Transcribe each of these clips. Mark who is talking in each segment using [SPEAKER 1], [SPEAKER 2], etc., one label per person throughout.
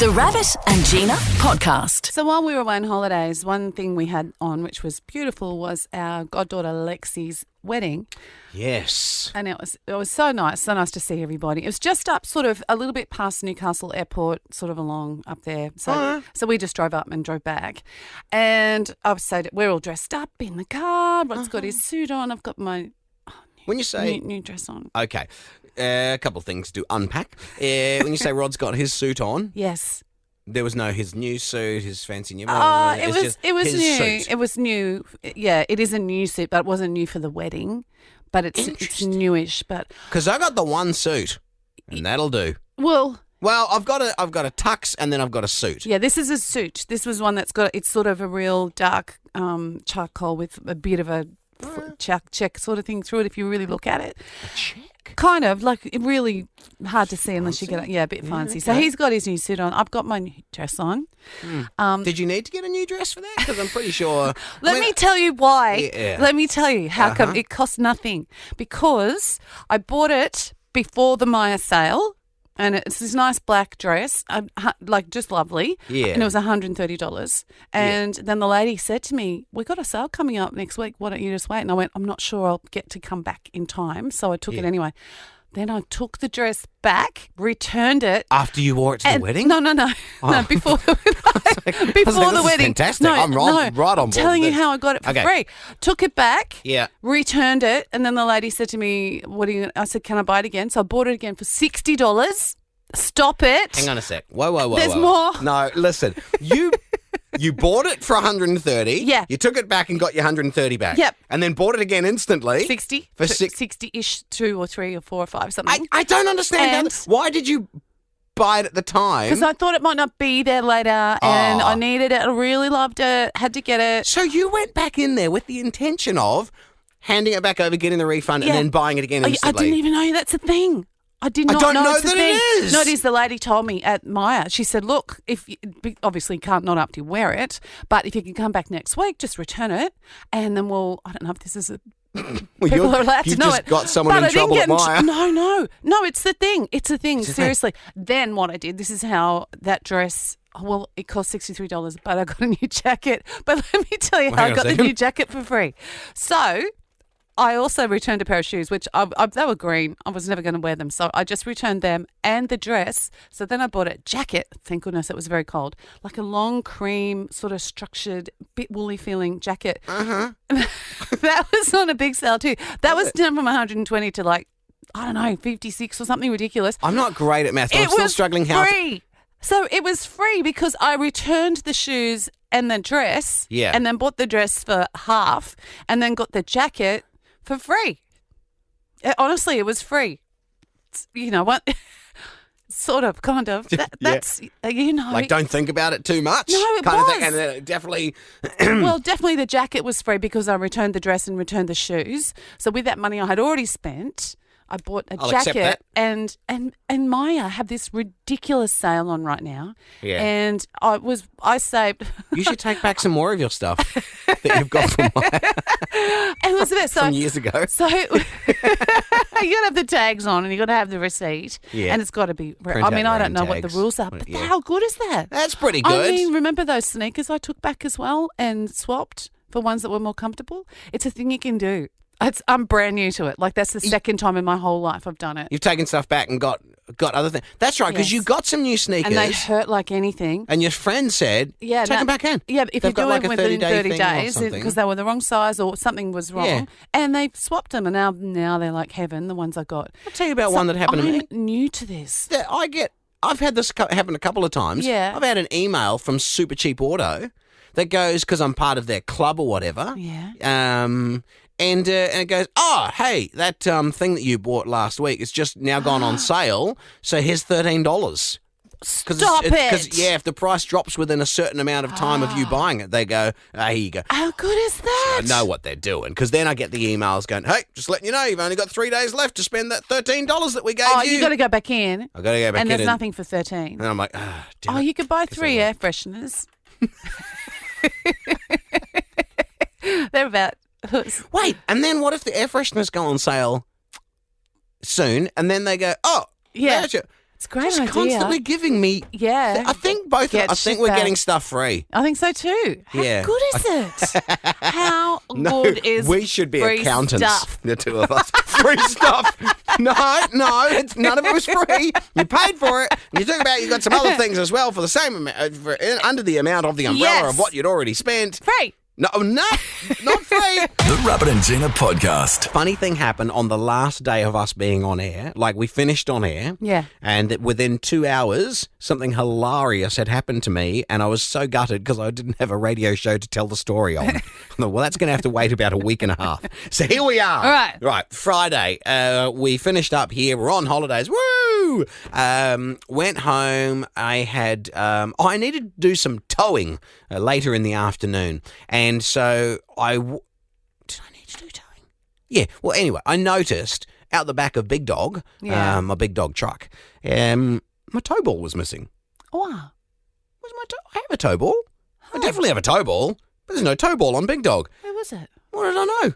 [SPEAKER 1] The Rabbit and Gina podcast.
[SPEAKER 2] So while we were away on holidays, one thing we had on, which was beautiful, was our goddaughter Lexi's wedding.
[SPEAKER 3] Yes.
[SPEAKER 2] And it was so nice to see everybody. It was just up sort of a little bit past Newcastle Airport, sort of along up there. So we just drove up and drove back. And I was we're all dressed up in the car. Rod's got his suit on. I've got my
[SPEAKER 3] When you say
[SPEAKER 2] new dress on.
[SPEAKER 3] Okay. A couple of things to unpack. When you say Rod's got his suit on,
[SPEAKER 2] Yes.
[SPEAKER 3] there was no his new suit, his fancy new.
[SPEAKER 2] It was
[SPEAKER 3] his
[SPEAKER 2] new.
[SPEAKER 3] suit.
[SPEAKER 2] It was new. Yeah, it is a new suit, but it wasn't new for the wedding. But it's newish. But
[SPEAKER 3] Because I got the one suit, and that'll do.
[SPEAKER 2] well,
[SPEAKER 3] I've got a tux, and then I've got a suit.
[SPEAKER 2] yeah, this is a suit. This was one it's sort of a real dark charcoal with a bit of a check sort of thing through it if you really look at it.
[SPEAKER 3] A check.
[SPEAKER 2] Kind of, like really hard to see unless you get it. Yeah, a bit fancy. So he's got his new suit on. I've got my new dress on.
[SPEAKER 3] Did you need to get a new dress for that? Because I'm pretty sure.
[SPEAKER 2] Let me tell you why.
[SPEAKER 3] Yeah.
[SPEAKER 2] Let me tell you how come it cost nothing. Because I bought it before the Maya sale. And it's this nice black dress, like just lovely.
[SPEAKER 3] Yeah.
[SPEAKER 2] And it was $130. And then the lady said to me, "We got a sale coming up next week. Why don't you just wait?" And I went, "I'm not sure I'll get to come back in time." So I took it anyway. Then I took the dress back, returned it.
[SPEAKER 3] After you wore it to the wedding?
[SPEAKER 2] No, no, before before the wedding.
[SPEAKER 3] Fantastic. I'm right on board.
[SPEAKER 2] I'm telling you how I got it for free. Took it back.
[SPEAKER 3] Yeah.
[SPEAKER 2] Returned it, and then the lady said to me, "What are you?" I said, "Can I buy it again?" So I bought it again for $60. Stop it.
[SPEAKER 3] Hang on a sec. Whoa.
[SPEAKER 2] There's more.
[SPEAKER 3] No, listen. You bought it for $130.
[SPEAKER 2] Yeah.
[SPEAKER 3] You took it back and got your $130 back.
[SPEAKER 2] Yep.
[SPEAKER 3] And then bought it again instantly.
[SPEAKER 2] 60
[SPEAKER 3] For
[SPEAKER 2] 60-ish, 2 or 3 or 4 or 5, something.
[SPEAKER 3] I don't understand.
[SPEAKER 2] And-
[SPEAKER 3] Why did you buy it at the time?
[SPEAKER 2] Because I thought it might not be there later, and I needed it. I really loved it. Had to get it.
[SPEAKER 3] So you went back in there with the intention of handing it back over, getting the refund, and then buying it again
[SPEAKER 2] I
[SPEAKER 3] instantly.
[SPEAKER 2] didn't even know that's a thing. I did not
[SPEAKER 3] don't know
[SPEAKER 2] it's a
[SPEAKER 3] that
[SPEAKER 2] thing.
[SPEAKER 3] it is.
[SPEAKER 2] No, it is. The lady told me at Maya. She said, "Look, if you, obviously can't not up to wear it, but if you can come back next week, just return it, and then we'll. I don't know if this is a." People are allowed to know
[SPEAKER 3] just
[SPEAKER 2] it.
[SPEAKER 3] got someone
[SPEAKER 2] but
[SPEAKER 3] in
[SPEAKER 2] I didn't
[SPEAKER 3] trouble
[SPEAKER 2] get
[SPEAKER 3] at Maya.
[SPEAKER 2] No. It's the thing. It's a thing.
[SPEAKER 3] It's a
[SPEAKER 2] Seriously. Then what I did. This is how that dress. Well, it cost $63, but I got a new jacket. But let me tell you how I got the new jacket for free. So. I also returned a pair of shoes, which they were green. I was never going to wear them. So I just returned them and the dress. So then I bought a jacket. Thank goodness it was very cold. Like a long cream, sort of structured, bit woolly feeling jacket. That was on a big sale too. That was down from 120 to like, I don't know, 56 or something ridiculous.
[SPEAKER 3] I'm not great at math. I'm still struggling.
[SPEAKER 2] Free. So it was free because I returned the shoes and the dress.
[SPEAKER 3] Yeah.
[SPEAKER 2] And then bought the dress for half and then got the jacket for free. Honestly, it was free. You know what? Sort of, kind of. That's,
[SPEAKER 3] Like, don't think about it too much.
[SPEAKER 2] No, it
[SPEAKER 3] kind
[SPEAKER 2] was.
[SPEAKER 3] of thing. And then definitely.
[SPEAKER 2] Well, definitely the jacket was free because I returned the dress and returned the shoes. So with that money I had already spent, I bought a
[SPEAKER 3] I'll accept
[SPEAKER 2] jacket
[SPEAKER 3] that.
[SPEAKER 2] and Maya have this ridiculous sale on right now.
[SPEAKER 3] Yeah.
[SPEAKER 2] And I saved.
[SPEAKER 3] You should take back some more of your stuff that you've got from
[SPEAKER 2] It was the best.
[SPEAKER 3] from years ago.
[SPEAKER 2] So you got to have the tags on and you got to have the receipt.
[SPEAKER 3] Yeah.
[SPEAKER 2] And it's got to be.
[SPEAKER 3] Print
[SPEAKER 2] I mean,
[SPEAKER 3] out
[SPEAKER 2] I
[SPEAKER 3] your
[SPEAKER 2] don't know
[SPEAKER 3] own
[SPEAKER 2] what the
[SPEAKER 3] tags.
[SPEAKER 2] rules are, but
[SPEAKER 3] Yeah.
[SPEAKER 2] how good is that?
[SPEAKER 3] That's pretty good.
[SPEAKER 2] I mean, remember those sneakers I took back as well and swapped for ones that were more comfortable? It's a thing you can do. I'm brand new to it. Like, that's the second time in my whole life I've done it.
[SPEAKER 3] You've taken stuff back and got other things. That's right, because
[SPEAKER 2] Yes.
[SPEAKER 3] you got some new sneakers.
[SPEAKER 2] And they hurt like anything.
[SPEAKER 3] And your friend said, take them back in.
[SPEAKER 2] Yeah, if
[SPEAKER 3] They've
[SPEAKER 2] you
[SPEAKER 3] got
[SPEAKER 2] do
[SPEAKER 3] like
[SPEAKER 2] it
[SPEAKER 3] a
[SPEAKER 2] within
[SPEAKER 3] 30-day
[SPEAKER 2] 30
[SPEAKER 3] thing or
[SPEAKER 2] days
[SPEAKER 3] something.
[SPEAKER 2] because they were the wrong size or something was wrong.
[SPEAKER 3] Yeah.
[SPEAKER 2] And they swapped them and now they're like heaven, the ones I got.
[SPEAKER 3] I'll tell you about one that happened to me.
[SPEAKER 2] I'm new to this.
[SPEAKER 3] That I've had this happen a couple of times.
[SPEAKER 2] Yeah.
[SPEAKER 3] I've had an email from Super Cheap Auto that goes, because I'm part of their club or whatever.
[SPEAKER 2] Yeah.
[SPEAKER 3] And it goes, oh, hey, that thing that you bought last week is just now gone on sale, so here's $13.
[SPEAKER 2] Stop it.
[SPEAKER 3] Because, yeah, if the price drops within a certain amount of time of you buying it, they go, here you go.
[SPEAKER 2] How good is that?
[SPEAKER 3] I know what they're doing, because then I get the emails going, hey, just letting you know, you've only got 3 days left to spend that $13 that we gave you.
[SPEAKER 2] Oh, you got to go back in.
[SPEAKER 3] I got to go back in.
[SPEAKER 2] And there's nothing for 13.
[SPEAKER 3] And I'm like, damn
[SPEAKER 2] Oh,
[SPEAKER 3] it.
[SPEAKER 2] you could buy
[SPEAKER 3] 'Cause
[SPEAKER 2] 3
[SPEAKER 3] I
[SPEAKER 2] air fresheners. They're about...
[SPEAKER 3] Wait, and then what if the air fresheners go on sale soon, and then they go, oh,
[SPEAKER 2] Yeah.
[SPEAKER 3] gotcha.
[SPEAKER 2] It's a great
[SPEAKER 3] just
[SPEAKER 2] idea.
[SPEAKER 3] constantly giving me.
[SPEAKER 2] Yeah.
[SPEAKER 3] I think both.
[SPEAKER 2] Get
[SPEAKER 3] I think
[SPEAKER 2] shit
[SPEAKER 3] we're
[SPEAKER 2] back.
[SPEAKER 3] getting stuff free.
[SPEAKER 2] I think so too. How
[SPEAKER 3] Yeah.
[SPEAKER 2] good is it? How good is
[SPEAKER 3] We should be
[SPEAKER 2] free
[SPEAKER 3] accountants,
[SPEAKER 2] stuff?
[SPEAKER 3] the two of us. Free stuff. No, none of it was free. You paid for it. And you talk about you got some other things as well for the same amount, under the amount of the umbrella of what you'd already spent.
[SPEAKER 2] Free.
[SPEAKER 3] No, not free.
[SPEAKER 4] The Rabbit and Gina podcast.
[SPEAKER 3] Funny thing happened on the last day of us being on air. Like, we finished on air.
[SPEAKER 2] Yeah.
[SPEAKER 3] And within 2 hours, something hilarious had happened to me, and I was so gutted because I didn't have a radio show to tell the story on. I thought, well, that's going to have to wait about a week and a half. So here we are.
[SPEAKER 2] All right.
[SPEAKER 3] Right, Friday. We finished up here. We're on holidays. Woo! Went home. I had... I needed to do some towing later in the afternoon. And so did I need to do towing? Yeah. Well, anyway, I noticed out the back of Big Dog, my Big Dog truck, my tow ball was missing.
[SPEAKER 2] Wow.
[SPEAKER 3] I have a tow ball. I definitely have a tow ball, but there's no tow ball on Big Dog.
[SPEAKER 2] Who was it?
[SPEAKER 3] What did I know?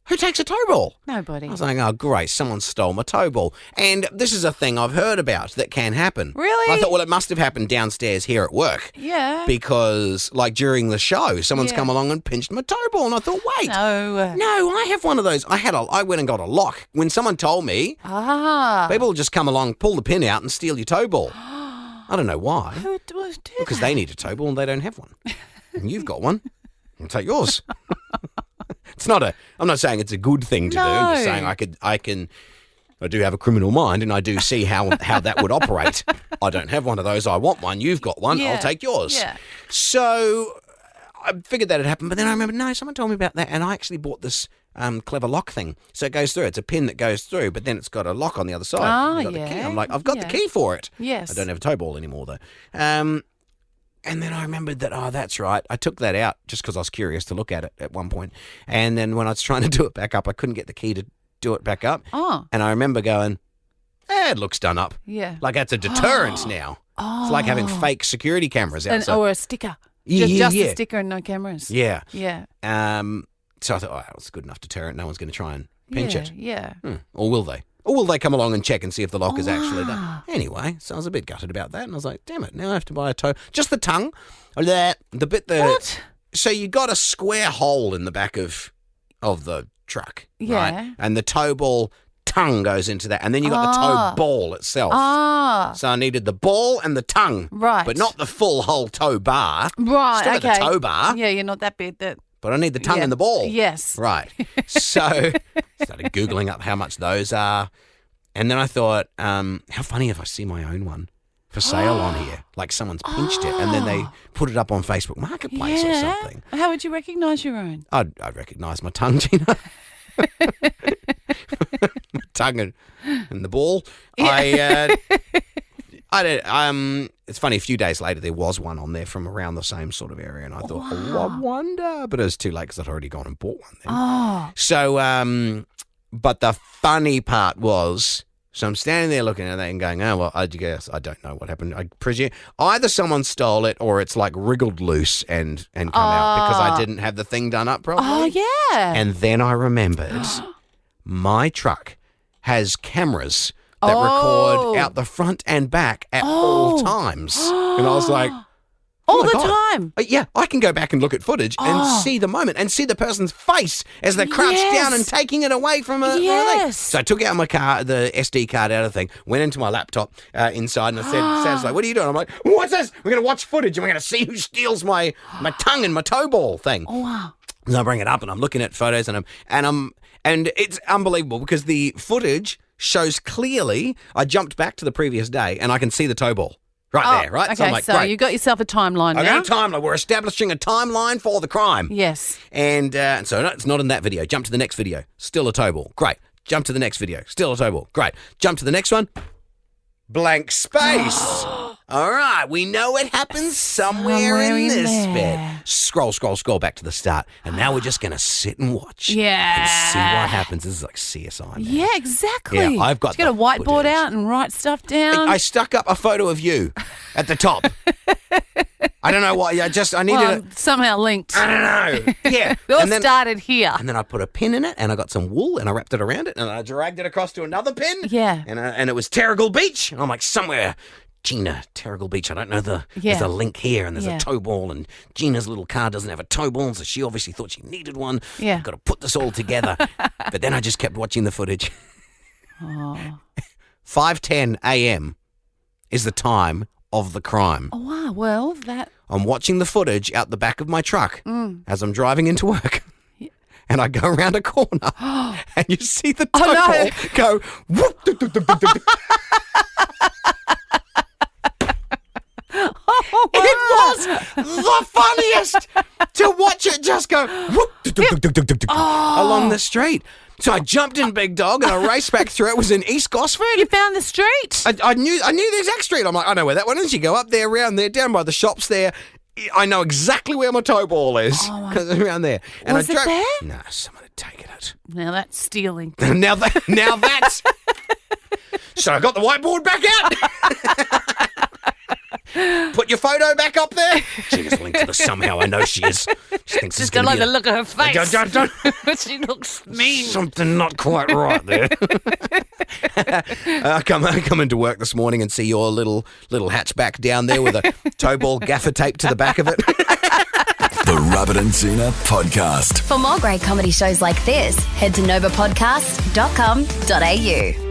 [SPEAKER 3] Who takes a tow ball?
[SPEAKER 2] Nobody.
[SPEAKER 3] I was like, oh, great, someone stole my tow ball. And this is a thing I've heard about that can happen.
[SPEAKER 2] Really?
[SPEAKER 3] I thought, well, it must have happened downstairs here at work.
[SPEAKER 2] Yeah.
[SPEAKER 3] Because, like, during the show, someone's come along and pinched my tow ball. And I thought, wait. No, I have one of those. I went and got a lock. When someone told me, people just come along, pull the pin out and steal your tow ball. I don't know why.
[SPEAKER 2] Who would do
[SPEAKER 3] Because they need a tow ball and they don't have one. And you've got one. I'll take yours. I'm not saying it's a good thing to do. I'm just saying I do have a criminal mind and I do see how that would operate. I don't have one of those. I want one. You've got one.
[SPEAKER 2] Yeah.
[SPEAKER 3] I'll take yours.
[SPEAKER 2] Yeah.
[SPEAKER 3] So I figured that had happened, but then I remembered, no, someone told me about that, and I actually bought this clever lock thing. So it goes through. It's a pin that goes through, but then it's got a lock on the other side. You've got the key. I'm like, I've got the key for it.
[SPEAKER 2] Yes.
[SPEAKER 3] I don't have a tow ball anymore, though. And then I remembered that, that's right. I took that out just because I was curious to look at it at one point. And then when I was trying to do it back up, I couldn't get the key to do it back up.
[SPEAKER 2] Oh.
[SPEAKER 3] And I remember going, it looks done up.
[SPEAKER 2] Yeah.
[SPEAKER 3] Like that's a deterrent now.
[SPEAKER 2] Oh.
[SPEAKER 3] It's like having fake security cameras outside.
[SPEAKER 2] Or a sticker.
[SPEAKER 3] Yeah,
[SPEAKER 2] just a sticker and no cameras.
[SPEAKER 3] Yeah.
[SPEAKER 2] Yeah.
[SPEAKER 3] So I thought, it's a good enough deterrent. No one's going to try and pinch it.
[SPEAKER 2] Yeah.
[SPEAKER 3] Or will they? Or will they come along and check and see if the lock is actually done? Anyway, so I was a bit gutted about that, and I was like, damn it, now I have to buy a tow. Just the tongue.
[SPEAKER 2] What?
[SPEAKER 3] So you got a square hole in the back of the truck, right? And the tow ball tongue goes into that, and then you got the tow ball itself. So I needed the ball and the tongue.
[SPEAKER 2] Right.
[SPEAKER 3] But not the full whole tow bar.
[SPEAKER 2] Right,
[SPEAKER 3] Still
[SPEAKER 2] okay.
[SPEAKER 3] at the tow bar.
[SPEAKER 2] Yeah, you're not that big that...
[SPEAKER 3] But I need the tongue and the ball.
[SPEAKER 2] Yes.
[SPEAKER 3] Right. So started Googling up how much those are. And then I thought, how funny if I see my own one for sale on here. Like someone's pinched it and then they put it up on Facebook Marketplace or something.
[SPEAKER 2] How would you recognise your own?
[SPEAKER 3] I'd recognise my tongue, Gina. My tongue and the ball.
[SPEAKER 2] Yeah.
[SPEAKER 3] I did. It's funny. A few days later, there was one on there from around the same sort of area, and I thought, I wonder, but it was too late because I'd already gone and bought one. Then. So, but the funny part was, so I'm standing there looking at that and going, I guess I don't know what happened. I presume either someone stole it or it's like wriggled loose and come out because I didn't have the thing done up properly.
[SPEAKER 2] Oh yeah.
[SPEAKER 3] And then I remembered, my truck has cameras that record out the front and back at all times. And I was like,
[SPEAKER 2] all the
[SPEAKER 3] God.
[SPEAKER 2] time.
[SPEAKER 3] Yeah, I can go back and look at footage and see the moment and see the person's face as they're crouched down and taking it away from a thing. So I took out my car, the SD card out of the thing, went into my laptop inside and I said, Sam's like, what are you doing? I'm like, what's this? We're going to watch footage and we're going to see who steals my tongue and my tow ball thing.
[SPEAKER 2] Oh, wow.
[SPEAKER 3] And I bring it up and I'm looking at photos and it's unbelievable because the footage shows clearly I jumped back to the previous day and I can see the tow ball there, right?
[SPEAKER 2] Okay,
[SPEAKER 3] so I'm like, great.
[SPEAKER 2] you got yourself a timeline now.
[SPEAKER 3] I got a timeline. We're establishing a timeline for the crime.
[SPEAKER 2] Yes.
[SPEAKER 3] And so no, it's not in that video. Jump to the next video. Still a tow ball. Great. Jump to the next video. Still a tow ball. Great. Jump to the next one. Blank space. All right, we know it happens somewhere in this bit. Scroll back to the start. And now we're just going to sit and watch.
[SPEAKER 2] Yeah.
[SPEAKER 3] And see what happens. This is like CSI, man.
[SPEAKER 2] Yeah, exactly.
[SPEAKER 3] Yeah, I've got
[SPEAKER 2] Just get a whiteboard
[SPEAKER 3] footage
[SPEAKER 2] out and write stuff down.
[SPEAKER 3] I stuck up a photo of you at the top. I don't know why. I needed it.
[SPEAKER 2] Somehow linked.
[SPEAKER 3] I don't know. Yeah.
[SPEAKER 2] It all started here.
[SPEAKER 3] And then I put a pin in it, and I got some wool, and I wrapped it around it, and I dragged it across to another pin.
[SPEAKER 2] Yeah.
[SPEAKER 3] And it was Terrigal Beach. And I'm like, somewhere, Gina, Terrigal Beach. I don't know there's a link here, and there's a tow ball, and Gina's little car doesn't have a tow ball, so she obviously thought she needed one.
[SPEAKER 2] Yeah.
[SPEAKER 3] I've got to put this all together. But then I just kept watching the footage. 5:10 a.m. is the time of the crime.
[SPEAKER 2] Oh, wow. Well,
[SPEAKER 3] I'm watching the footage out the back of my truck as I'm driving into work. And I go around a corner and you see the tow ball go whoop, doo, doo, doo, doo, doo. It was the funniest to watch it just go whoop, doo, doo, doo, doo, doo, doo, along the street. So I jumped in, big dog, and I raced back through it. It was in East Gosford.
[SPEAKER 2] You found the street.
[SPEAKER 3] I knew the exact street. I'm like, I know where that one is. You go up there, around there, down by the shops there. I know exactly where my tow ball is because it's around there. And
[SPEAKER 2] was it there?
[SPEAKER 3] No, someone had taken it.
[SPEAKER 2] Now that's stealing.
[SPEAKER 3] now that's. So I got the whiteboard back out. Put your photo back up there. She just linked to this somehow. I know she is. She thinks
[SPEAKER 2] just don't like the look of her face.
[SPEAKER 3] Don't.
[SPEAKER 2] She looks mean.
[SPEAKER 3] Something not quite right there. I come into work this morning and see your little hatchback down there with a tow ball gaffer tape to the back of it.
[SPEAKER 4] The Rabbit and Gina Podcast.
[SPEAKER 1] For more great comedy shows like this, head to novapodcast.com.au.